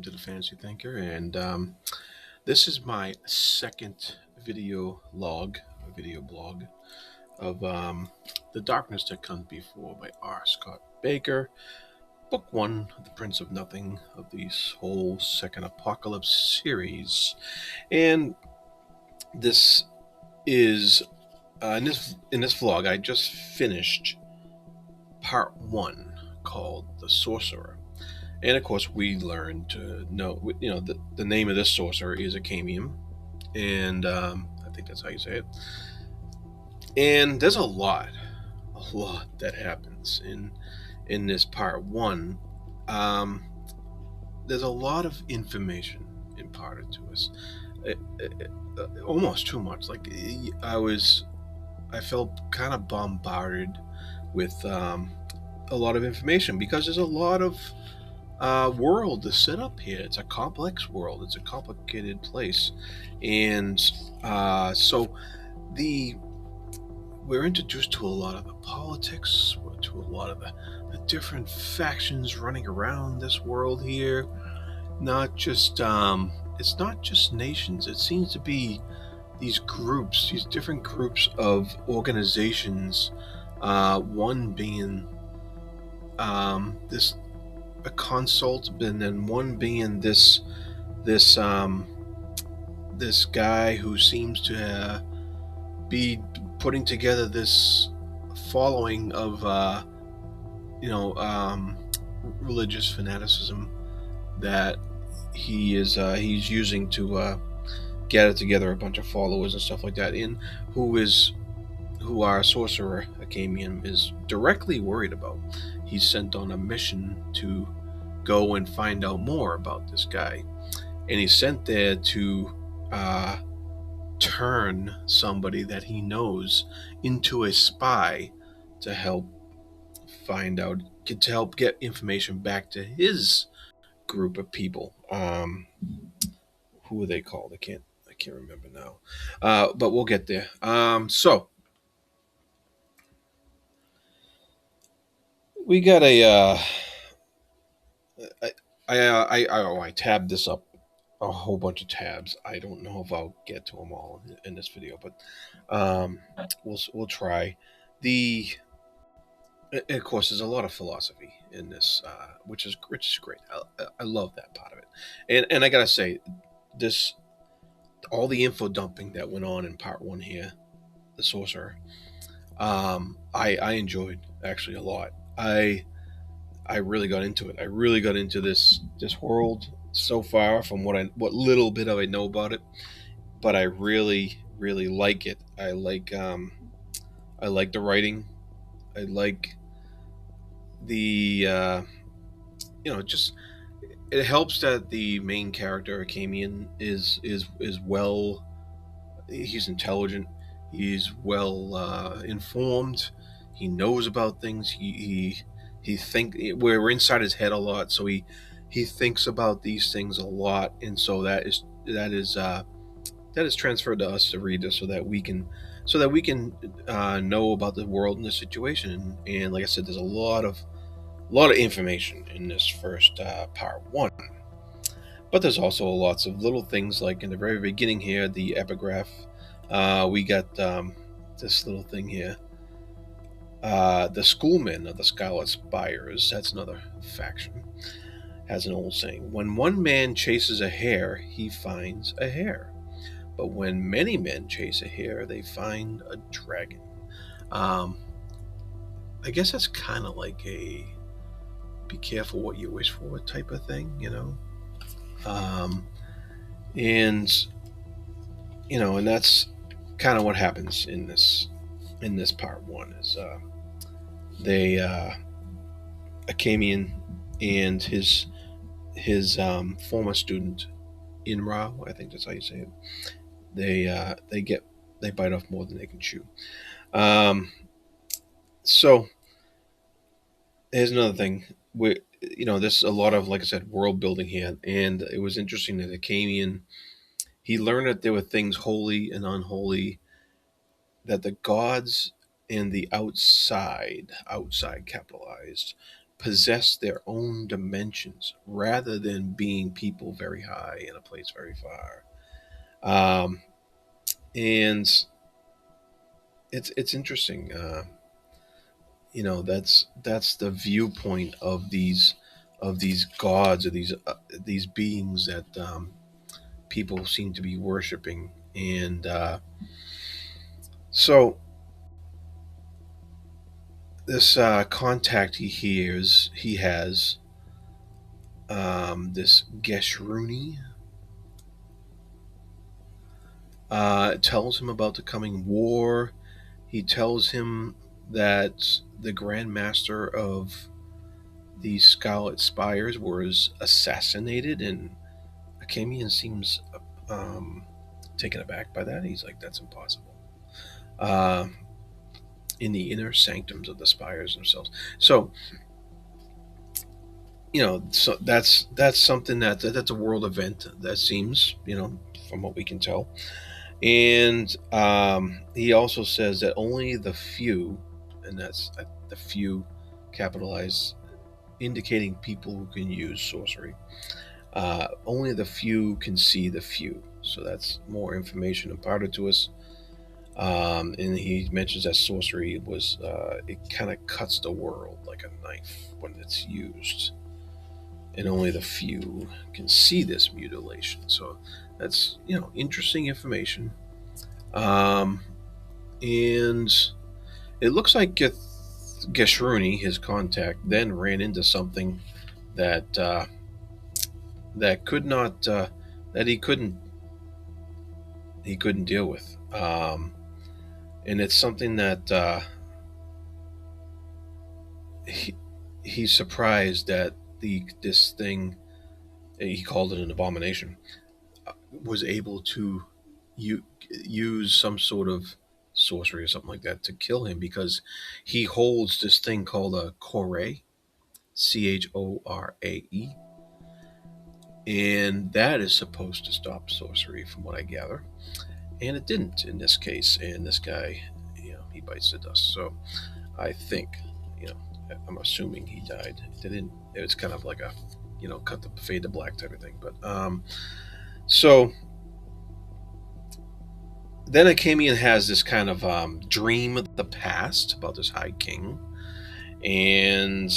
welcome to the Fantasy Thinker. And this is my second video blog of The Darkness That Comes Before by R. Scott Bakker, Book 1, The Prince of Nothing, of this whole Second Apocalypse series. And this is, in this vlog, I just finished part 1 called The Sorcerer. And of course, we learned to know, the name of this sorcerer is Acamium, and I think that's how you say it. And there's a lot that happens in this part 1. There's a lot of information imparted to us, almost too much. Like I felt kind of bombarded with a lot of information because there's a lot of world to set up here. It's a complex world. It's a complicated place, and so we're introduced to a lot of the politics, to a lot of the different factions running around this world here. Not just it's not just nations. It seems to be these groups, these different groups of organizations. One being this a consult, and then one being this guy who seems to be putting together this following of religious fanaticism that he's using to gather together a bunch of followers and stuff like that, and who our sorcerer Acamium is directly worried about. He's sent on a mission to go and find out more about this guy, and he's sent there to turn somebody that he knows into a spy to help get information back to his group of people. Who are they called? I can't remember now, but we'll get there. So we got I tabbed this up, a whole bunch of tabs. I don't know if I'll get to them all in this video, but we'll try. Of course, there's a lot of philosophy in this, which is great. I love that part of it, and I gotta say, this all the info dumping that went on in part 1 here, the sorcerer, I enjoyed actually a lot. I really got into it. I really got into this world so far from what little bit of I know about it, but I really like it. I like the writing. I like the just it helps that the main character Acamian is well. He's intelligent. He's well informed. He knows about things. He think we're inside his head a lot, so he thinks about these things a lot, and so that is transferred to us, the reader, so that we can know about the world and the situation. And like I said, there's a lot of information in this first part 1, but there's also lots of little things, like in the very beginning here, the epigraph. We got this little thing here. The schoolmen of the Scarlet Spires, that's another faction, has an old saying: when one man chases a hare, he finds a hare. But when many men chase a hare, they find a dragon. I guess that's kind of like a be careful what you wish for type of thing, and and that's kind of what happens in this part 1. Is they Acamian and his former student Inra, I think that's how you say it. They bite off more than they can chew. So here's another thing. There's a lot of, like I said, world building here, and it was interesting that Acamian, he learned that there were things holy and unholy, that the gods and the outside capitalized, possess their own dimensions rather than being people very high in a place very far. Um, and it's interesting. That's the viewpoint of these gods or these beings that people seem to be worshiping. And so this contact he has this Geshruni tells him about the coming war. He tells him that the Grand Master of the Scarlet Spires was assassinated, and Akamian seems um, taken aback by that. He's like, "That's impossible." Uh, in the inner sanctums of the spires themselves. So so that's something that's a world event that seems, from what we can tell. And he also says that only the few, and that's the few capitalized, indicating people who can use sorcery. Only the few can see the few. So that's more information imparted to us. And he mentions that sorcery it kind of cuts the world like a knife when it's used, and only the few can see this mutilation. So that's interesting information. Um, and it looks like Geshruni, his contact, then ran into something that that could not that he couldn't deal with, and it's something that he he's surprised that this thing, he called it an abomination, was able to use some sort of sorcery or something like that to kill him, because he holds this thing called a Chore, Chore, and that is supposed to stop sorcery, from what I gather. And it didn't in this case. And this guy, he bites the dust. So I think, you know, I'm assuming he died. It didn't. It's kind of like a, cut the fade to black type of thing. But so then Akamian has this kind of dream of the past about this High King, and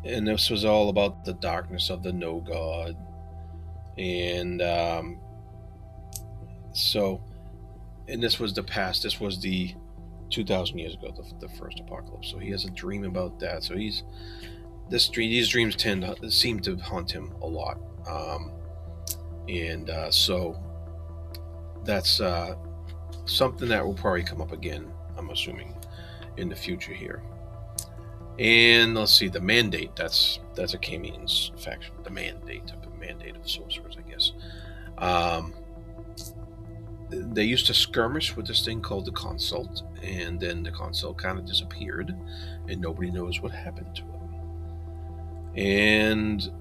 this was all about the darkness of the No God, and so, and this was the past. This was the 2,000 years ago, the first apocalypse. So he has a dream about that. So these dreams seem to haunt him a lot, and so that's something that will probably come up again, I'm assuming, in the future here. And let's see, the mandate. That's a Kamian's faction. The mandate of sorcerers, I guess. Um, they used to skirmish with this thing called the consult, and then the consult kind of disappeared, and nobody knows what happened to him. And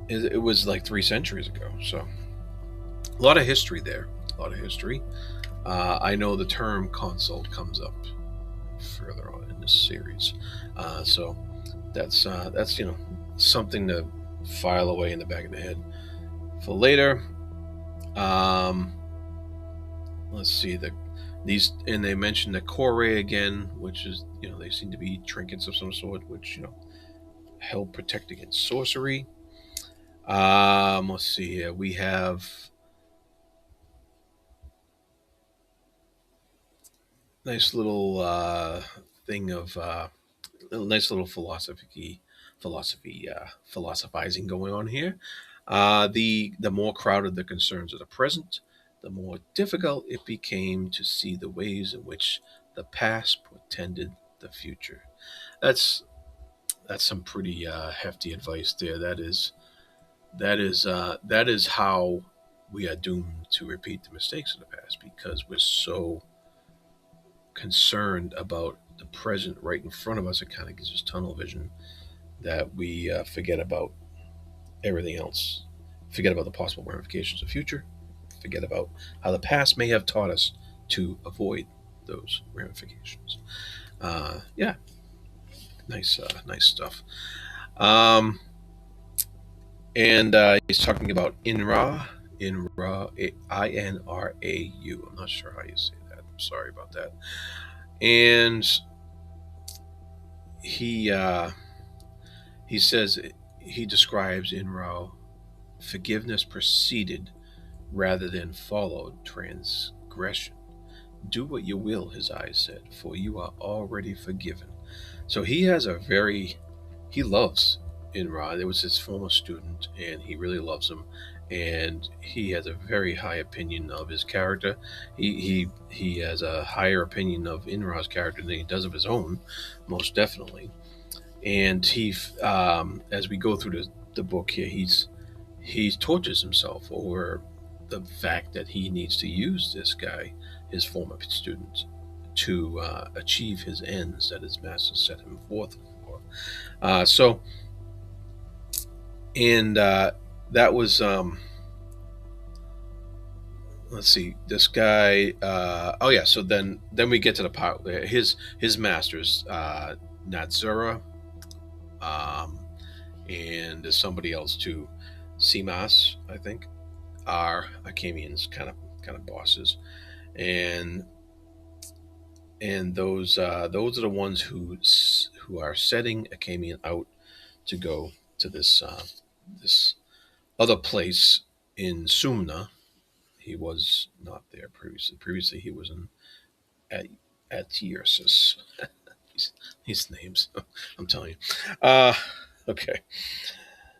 it was like 3 centuries ago, so a lot of history there. A lot of history. I know the term consult comes up further on in this series, so that's something to file away in the back of the head for later. Let's see, and they mentioned the Chore again, which is, they seem to be trinkets of some sort, which help protect against sorcery. Let's see here. We have nice little thing of a nice little philosophizing going on here. The more crowded the concerns of the present, the more difficult it became to see the ways in which the past portended the future. That's some pretty hefty advice there. That is how we are doomed to repeat the mistakes of the past, because we're so concerned about the present right in front of us. It kind of gives us tunnel vision that we forget about everything else. Forget about the possible ramifications of the future. Forget about how the past may have taught us to avoid those ramifications. Yeah. nice stuff. Um, and he's talking about Inrau. I'm not sure how you say that. I'm sorry about that. And he uh, he says he describes Inrau, forgiveness preceded rather than followed transgression. Do what you will, his eyes said, for you are already forgiven. So he has a very, he loves Inrod. It was his former student, and he really loves him. And he has a very high opinion of his character. He has a higher opinion of Inrod's character than he does of his own, most definitely. And as we go through the book here, he tortures himself over the fact that he needs to use this guy, his former student, to achieve his ends that his master set him forth for. So, and that was, let's see, this guy. Oh yeah, so then we get to the part where his masters, Natsura, um, and there's somebody else too, Simas, I think, are Akamian's kind of bosses, and those are the ones who are setting Akamian out to go to this other place in Sumna. He was not there previously. Previously, he was in at Atiersis. these names, I'm telling you. Okay,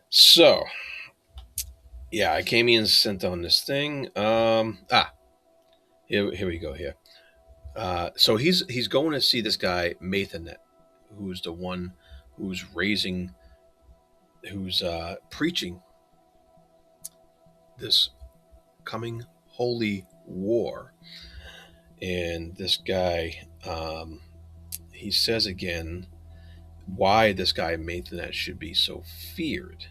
so yeah, Akamian's sent on this thing. Here we go. Here, so he's going to see this guy Mathanet, who's the one who's raising, who's preaching this coming holy war. And this guy, he says again why this guy Mathanet should be so feared.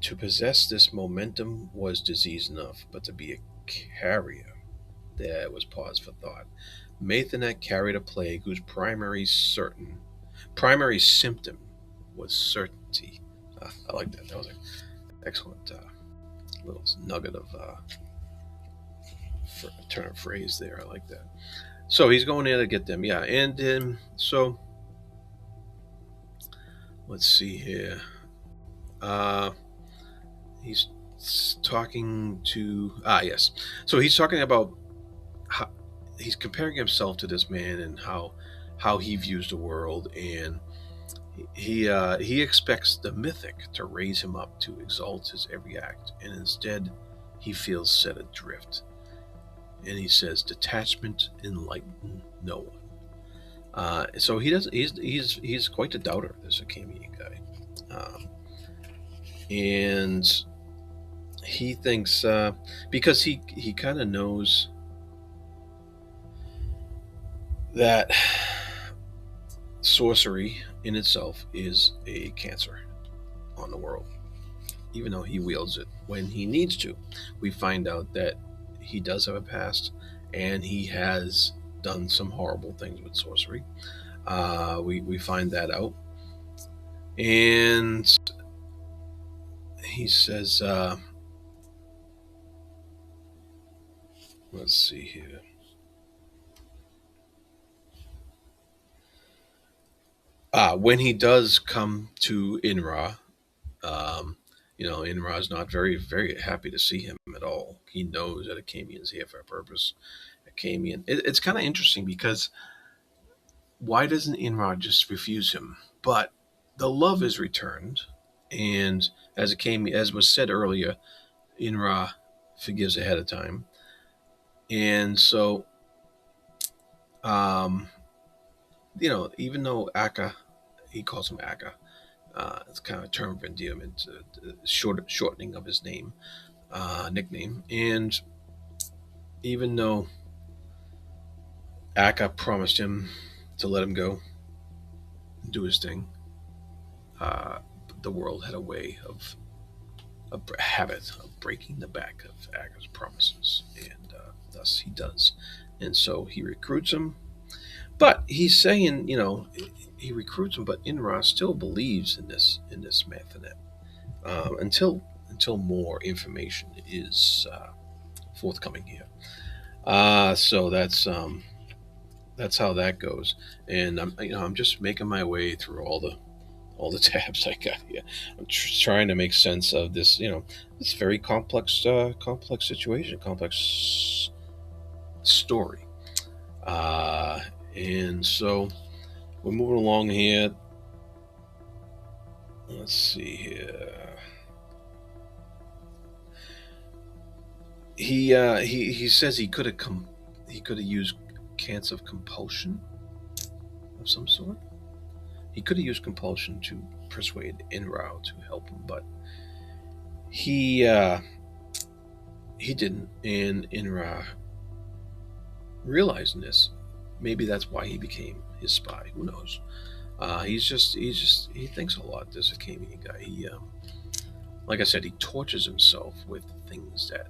To possess this momentum was disease enough, but to be a carrier, there was pause for thought. Mathanet carried a plague whose primary symptom was certainty. I like that. That was an excellent little nugget of turn of phrase there. I like that. So he's going there to get them, yeah. And so let's see here. Uh, he's talking to yes. So he's talking about how he's comparing himself to this man and how he views the world, and he expects the mythic to raise him up to exalt his every act, and instead he feels set adrift. And he says, "Detachment enlighten no one." So he does. He's quite a doubter, this Akamian guy, and he thinks because he kind of knows that sorcery in itself is a cancer on the world, even though he wields it when he needs to. We find out that he does have a past, and he has done some horrible things with sorcery. We find that out, and he says, let's see here. When he does come to Inra, um, Inra is not very happy to see him at all. He knows that Akamian is here for a purpose. It's kind of interesting because why doesn't Inra just refuse him? But the love is returned, and as was said earlier, Inra forgives ahead of time, and so um, even though Akka, he calls him Akka, it's kind of a term of endearment, shortening of his name, nickname, and even though Akka promised him to let him go and do his thing, uh, the world had a way of a habit of breaking the back of Akka's promises, and thus he does. And so he recruits him, But he's saying, he recruits him, but Inra still believes in this Mathanet until more information is forthcoming here. So that's how that goes, and I'm just making my way through all the tabs I got here. I'm trying to make sense of this, this very complex situation, complex story. Uh, and so we're moving along here. Let's see here. He says he could have used cants of compulsion of some sort. He could have used compulsion to persuade Inrao to help him, but he uh, he didn't. And Inra, realizing this, maybe that's why he became his spy. Who knows? He thinks a lot. This Akamian guy. Like I said, he tortures himself with things that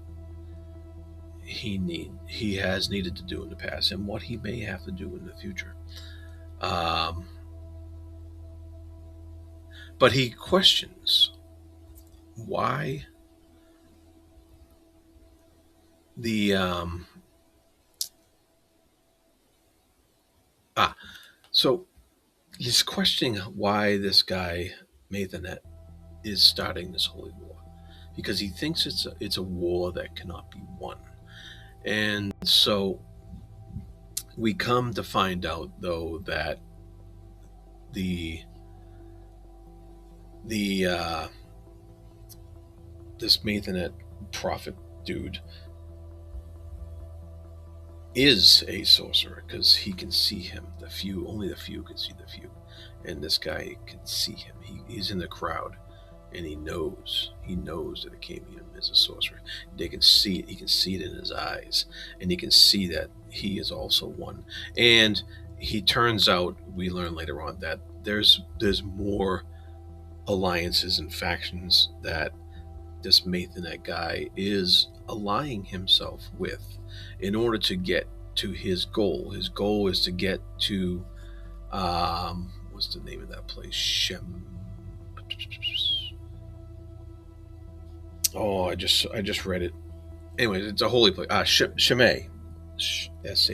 he has needed to do in the past and what he may have to do in the future. Um, but he questions why the ah so he's questioning why this guy Mathanet is starting this holy war because he thinks it's a war that cannot be won. And so we come to find out though that the the this Mathanet prophet dude is a sorcerer because he can see him. Only the few can see the few, and this guy can see him. He's in the crowd, and he knows that Akamian is a sorcerer. They can see it. He can see it in his eyes, and he can see that he is also one. And he turns out, we learn later on that there's more alliances and factions that this Mathanet guy is allying himself with in order to get to his goal. His goal is to get to what's the name of that place? Oh, I just read it. Anyways, it's a holy place. Shemeh, Shimeh.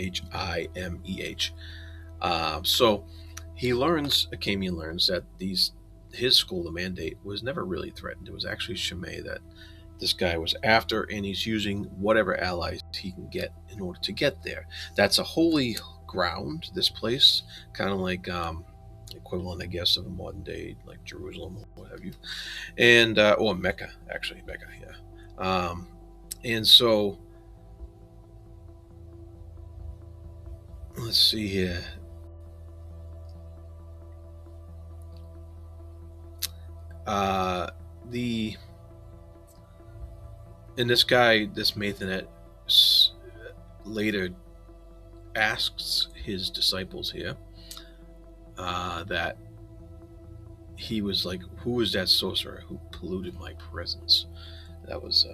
So Akamian learns that his school, the Mandate, was never really threatened. It was actually Shemeh that this guy was after, and he's using whatever allies he can get in order to get there. That's a holy ground, this place, kind of like equivalent, I guess, of a modern day like Jerusalem or what have you, and or Mecca, actually, Mecca, yeah. And so let's see here. The and this guy, this Mathanet, later asks his disciples here that he was like, "Who is that sorcerer who polluted my presence?" That was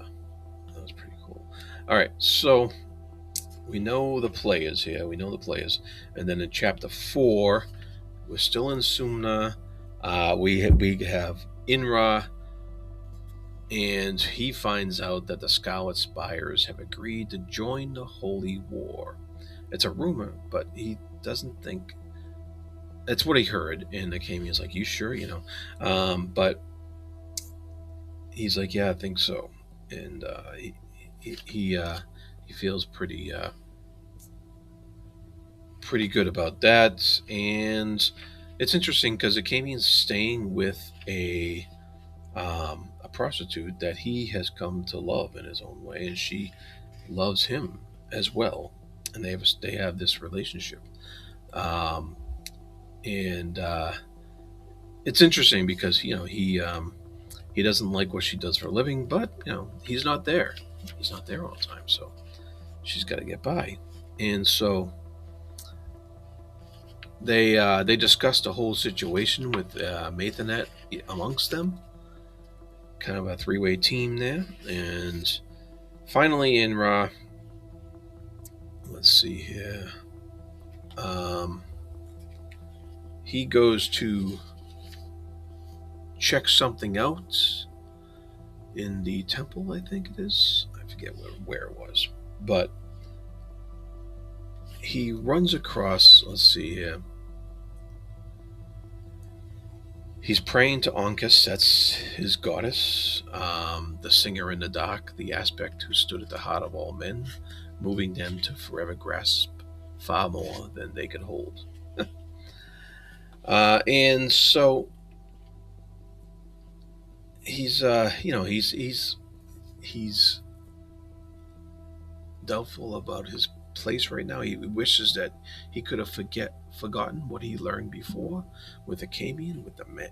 pretty cool. All right, so we know the players here. We know the players, and then in chapter 4, we're still in Sumna. We have Inra, and he finds out that the Scarlet Spires have agreed to join the Holy War. It's a rumor, but he doesn't think that's what he heard. And Akamian's like, "You sure?" But he's like, "Yeah, I think so." And he feels pretty good about that. And it's interesting because Akamian's staying with a prostitute that he has come to love in his own way, and she loves him as well, and they have this relationship. Um, and It's interesting because he doesn't like what she does for a living, but he's not there. He's not there all the time, so she's got to get by. And so they discussed the whole situation with Mathanet amongst them, kind of a three-way team there. And finally, in let's see here. he goes to check something out in the temple, I think it is. I forget where it was. But he runs across, let's see here. He's praying to Ankh, that's his goddess, the singer in the dark, the aspect who stood at the heart of all men, moving them to forever grasp far more than they could hold. And so he's, he's doubtful about his place right now. He wishes that he could have forgotten what he learned before with the Camion,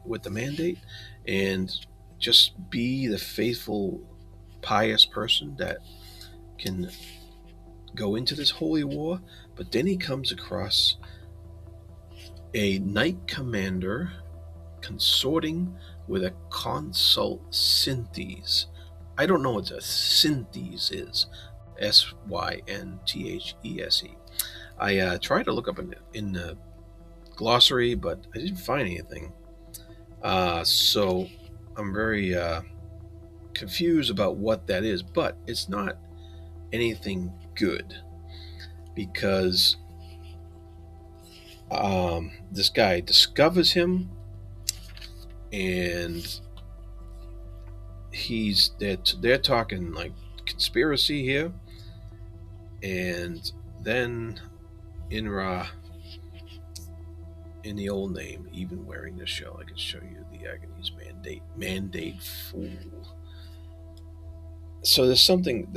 with the mandate, and just be the faithful, pious person that can go into this holy war. But then he comes across a knight commander consorting with a consult Synthes. I don't know what a Synthes is. Synthes. I tried to look up in the glossary, but I didn't find anything. So I'm very confused about what that is, but it's not anything good because this guy discovers him, and they're talking like conspiracy here, and then Inra, in the old name, even wearing the shell, I can show you the Agony's mandate fool. So there's something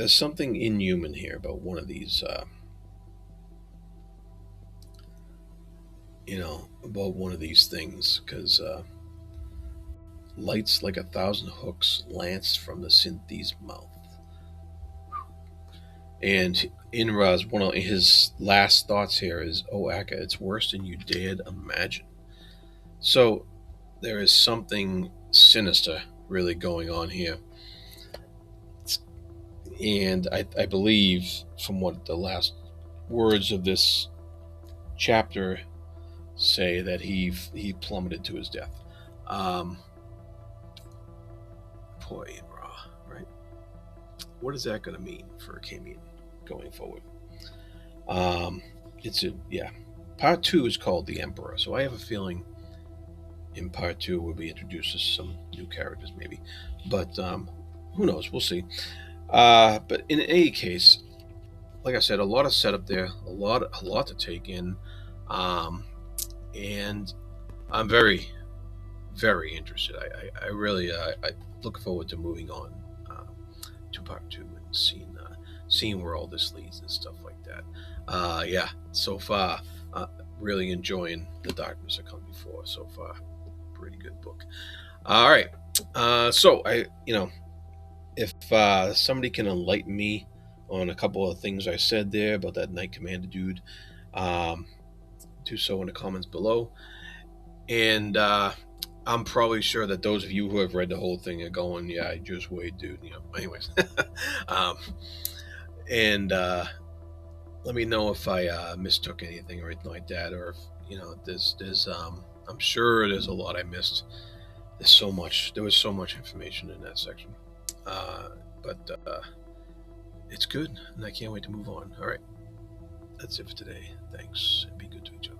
inhuman here about one of these, about one of these things, because lights like 1,000 hooks lance from the Synthes' mouth. And Inra's one of his last thoughts here is, "Oh, Akka, it's worse than you dared imagine." So there is something sinister really going on here, and I believe from what the last words of this chapter say that he plummeted to his death. Poor Inra, right? What is that going to mean for Kamian going forward? Part 2 is called The Emperor, so I have a feeling in part 2 we'll be introduced to some new characters maybe, but who knows? We'll see. But in any case, like I said, a lot of setup there, a lot to take in, and I'm very, very interested. I really I look forward to moving on to part 2 and seeing where all this leads and stuff like that. Yeah, so far, really enjoying The Darkness That Come Before. So far, pretty good book. All right, so if somebody can enlighten me on a couple of things I said there about that Knight Commander dude, do so in the comments below. And I'm probably sure that those of you who have read the whole thing are going, "Yeah, I just wait, dude." Anyways, and let me know if I mistook anything or anything like that, or if there's I'm sure there's a lot I missed. There was so much information in that section, but it's good, and I can't wait to move on. All right, that's it for today. Thanks, and be good to each other.